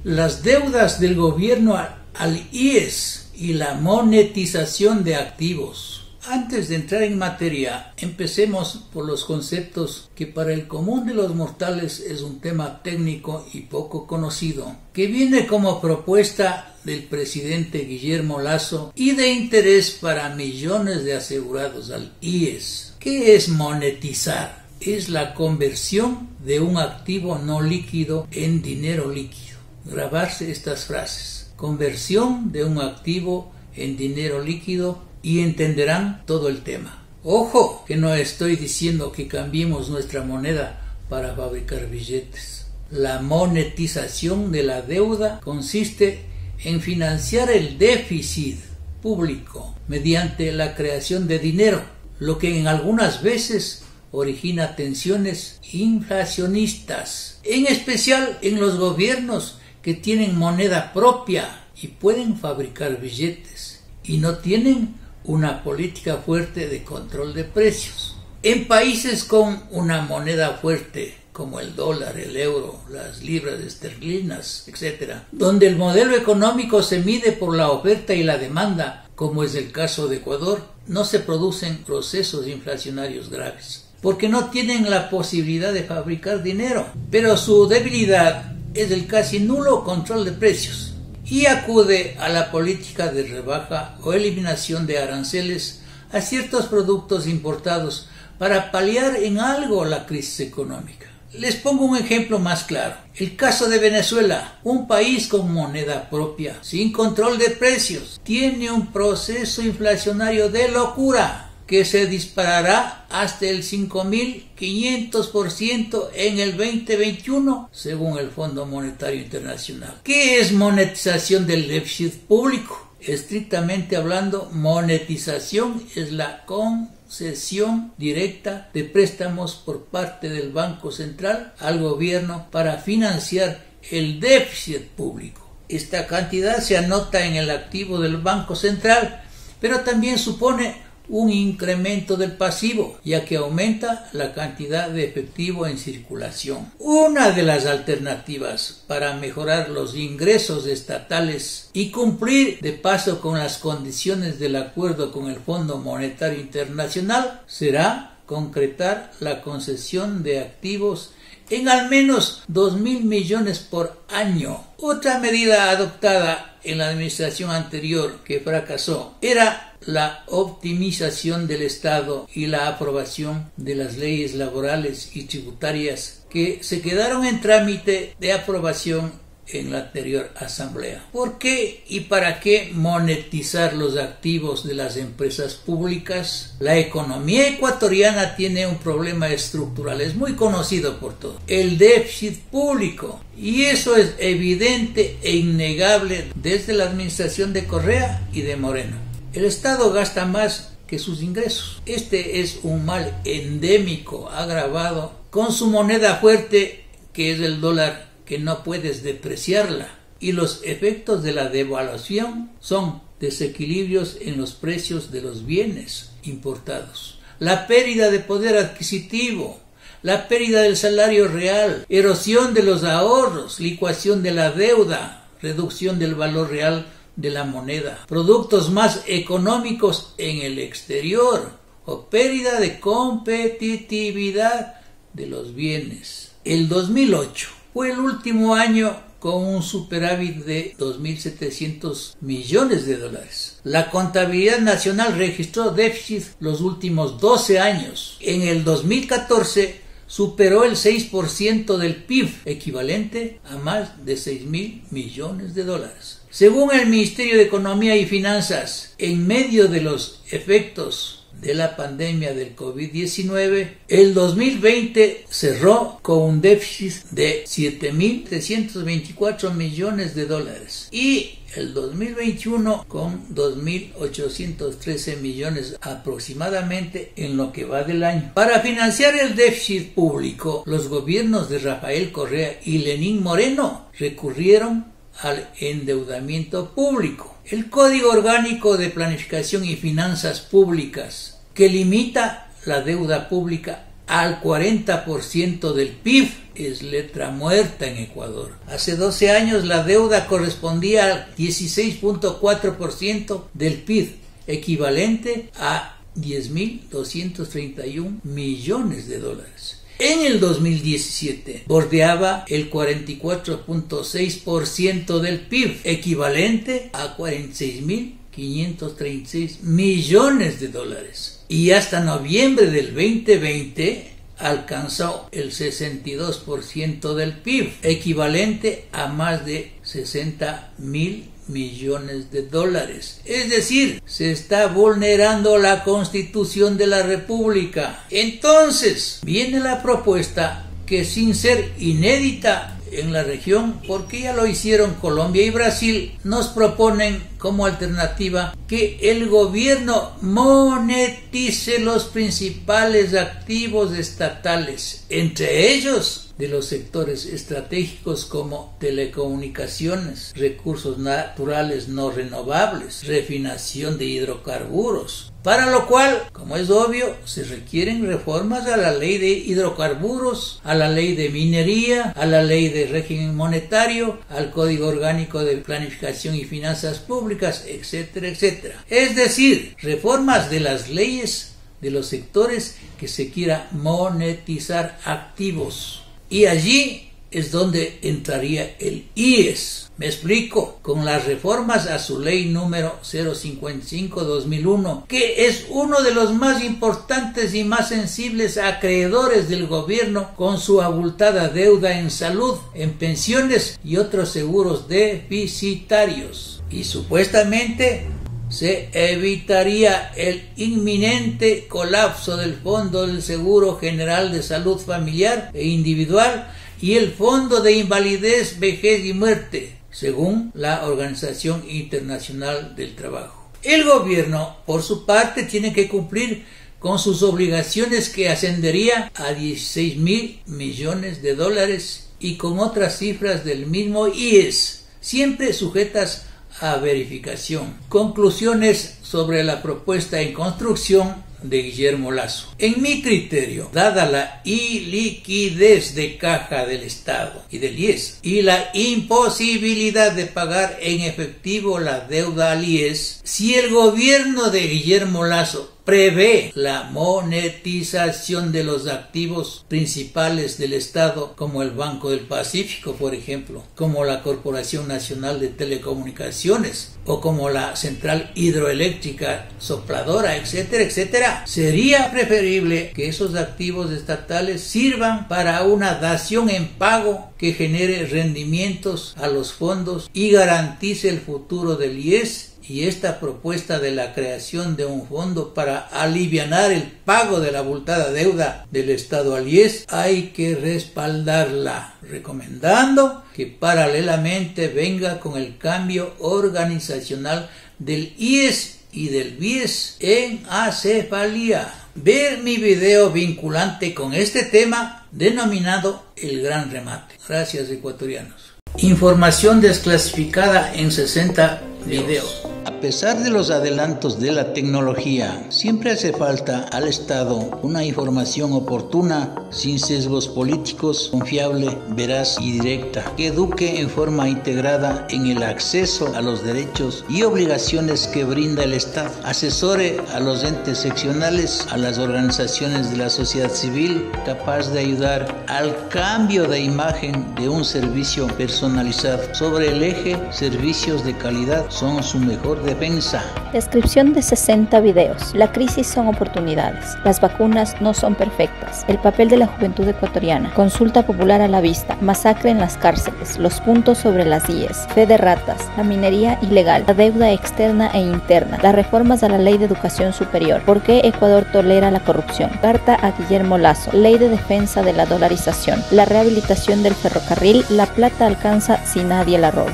Las deudas del gobierno al IES y la monetización de activos. Antes de entrar en materia, empecemos por los conceptos que para el común de los mortales es un tema técnico y poco conocido, que viene como propuesta del presidente Guillermo Lasso y de interés para millones de asegurados al IES. ¿Qué es monetizar? Es la conversión de un activo no líquido en dinero líquido. Grabarse estas frases. Conversión de un activo en dinero líquido y entenderán todo el tema. Ojo, que no estoy diciendo que cambiemos nuestra moneda para fabricar billetes. La monetización de la deuda consiste en financiar el déficit público mediante la creación de dinero, lo que en algunas veces origina tensiones inflacionistas, en especial en los gobiernos que tienen moneda propia y pueden fabricar billetes y no tienen una política fuerte de control de precios. En países con una moneda fuerte como el dólar, el euro, las libras esterlinas, etc., donde el modelo económico se mide por la oferta y la demanda, como es el caso de Ecuador, no se producen procesos inflacionarios graves, porque no tienen la posibilidad de fabricar dinero, pero su debilidad es el casi nulo control de precios y acude a la política de rebaja o eliminación de aranceles a ciertos productos importados para paliar en algo la crisis económica. Les pongo un ejemplo más claro. El caso de Venezuela, un país con moneda propia, sin control de precios, tiene un proceso inflacionario de locura que se disparará hasta el 5.500% en el 2021, según el Fondo Monetario Internacional. ¿Qué es monetización del déficit público? Estrictamente hablando, monetización es la concesión directa de préstamos por parte del Banco Central al gobierno para financiar el déficit público. Esta cantidad se anota en el activo del Banco Central, pero también supone un incremento del pasivo, ya que aumenta la cantidad de efectivo en circulación. Una de las alternativas para mejorar los ingresos estatales y cumplir de paso con las condiciones del acuerdo con el Fondo Monetario Internacional será concretar la concesión de activos en al menos 2.000 millones por año. Otra medida adoptada en la administración anterior que fracasó era la optimización del Estado y la aprobación de las leyes laborales y tributarias que se quedaron en trámite de aprobación en la anterior asamblea. ¿Por qué y para qué monetizar los activos de las empresas públicas? La economía ecuatoriana tiene un problema estructural, es muy conocido por todos, el déficit público, y eso es evidente e innegable desde la administración de Correa y de Moreno. El Estado gasta más que sus ingresos. Este es un mal endémico agravado con su moneda fuerte, que es el dólar, que no puedes depreciarla, y los efectos de la devaluación son desequilibrios en los precios de los bienes importados, la pérdida de poder adquisitivo, la pérdida del salario real, erosión de los ahorros, licuación de la deuda, reducción del valor real de la moneda, productos más económicos en el exterior o pérdida de competitividad de los bienes. El 2008 fue el último año con un superávit de 2.700 millones de dólares. La contabilidad nacional registró déficit los últimos 12 años. En el 2014 superó el 6% del PIB, equivalente a más de 6.000 millones de dólares. Según el Ministerio de Economía y Finanzas, en medio de los efectos de la pandemia del COVID-19, el 2020 cerró con un déficit de 7.324 millones de dólares y el 2021 con 2.813 millones aproximadamente en lo que va del año. Para financiar el déficit público, los gobiernos de Rafael Correa y Lenín Moreno recurrieron al endeudamiento público. El Código Orgánico de Planificación y Finanzas Públicas, que limita la deuda pública al 40% del PIB. Es letra muerta en Ecuador. Hace 12 años la deuda correspondía al 16.4% del PIB, equivalente a 10.231 millones de dólares. En el 2017 bordeaba el 44.6% del PIB, equivalente a 46.536 millones de dólares. Y hasta noviembre del 2020 alcanzó el 62% del PIB, equivalente a más de 60.000 millones de dólares. Es decir, se está vulnerando la Constitución de la República. Entonces, viene la propuesta que, sin ser inédita en la región, porque ya lo hicieron Colombia y Brasil, nos proponen como alternativa que el gobierno monetice los principales activos estatales, entre ellos de los sectores estratégicos como telecomunicaciones, recursos naturales no renovables, refinación de hidrocarburos, para lo cual, como es obvio, se requieren reformas a la ley de hidrocarburos, a la ley de minería, a la ley de régimen monetario, al Código Orgánico de Planificación y Finanzas Públicas, etcétera, etcétera. Es decir, reformas de las leyes de los sectores que se quiera monetizar activos. Y allí es donde entraría el IES. Me explico, con las reformas a su ley número 055/2001, que es uno de los más importantes y más sensibles acreedores del gobierno, con su abultada deuda en salud, en pensiones y otros seguros deficitarios. Y supuestamente se evitaría el inminente colapso del Fondo del Seguro General de Salud Familiar e Individual y el Fondo de Invalidez, Vejez y Muerte, según la Organización Internacional del Trabajo. El gobierno, por su parte, tiene que cumplir con sus obligaciones, que ascendería a 16.000 millones de dólares, y con otras cifras del mismo IES, siempre sujetas a verificación. Conclusiones sobre la propuesta en construcción de Guillermo Lasso. En mi criterio, dada la iliquidez de caja del Estado y del IES y la imposibilidad de pagar en efectivo la deuda al IES, si el gobierno de Guillermo Lasso prevé la monetización de los activos principales del Estado, como el Banco del Pacífico, por ejemplo, como la Corporación Nacional de Telecomunicaciones, o como la Central Hidroeléctrica Sopladora, etcétera, etcétera, sería preferible que esos activos estatales sirvan para una dación en pago que genere rendimientos a los fondos y garantice el futuro del IES. Y esta propuesta de la creación de un fondo para alivianar el pago de la abultada deuda del Estado al IES hay que respaldarla, recomendando que paralelamente venga con el cambio organizacional del IES y del BIES en acefalía. Ver mi video vinculante con este tema denominado El Gran Remate. Gracias, ecuatorianos. Información desclasificada en 60 videos. A pesar de los adelantos de la tecnología, siempre hace falta al Estado una información oportuna, sin sesgos políticos, confiable, veraz y directa, que eduque en forma integrada en el acceso a los derechos y obligaciones que brinda el Estado, asesore a los entes seccionales, a las organizaciones de la sociedad civil, capaz de ayudar al cambio de imagen de un servicio personalizado. Sobre el eje, servicios de calidad son su mejor defensa. Descripción de 60 videos. La crisis son oportunidades. Las vacunas no son perfectas. El papel de la juventud ecuatoriana. Consulta popular a la vista. Masacre en las cárceles. Los puntos sobre las IES. Fe de ratas. La minería ilegal. La deuda externa e interna. Las reformas a la ley de educación superior. ¿Por qué Ecuador tolera la corrupción? Carta a Guillermo Lasso. Ley de defensa de la dolarización. La rehabilitación del ferrocarril. La plata alcanza si nadie la roba.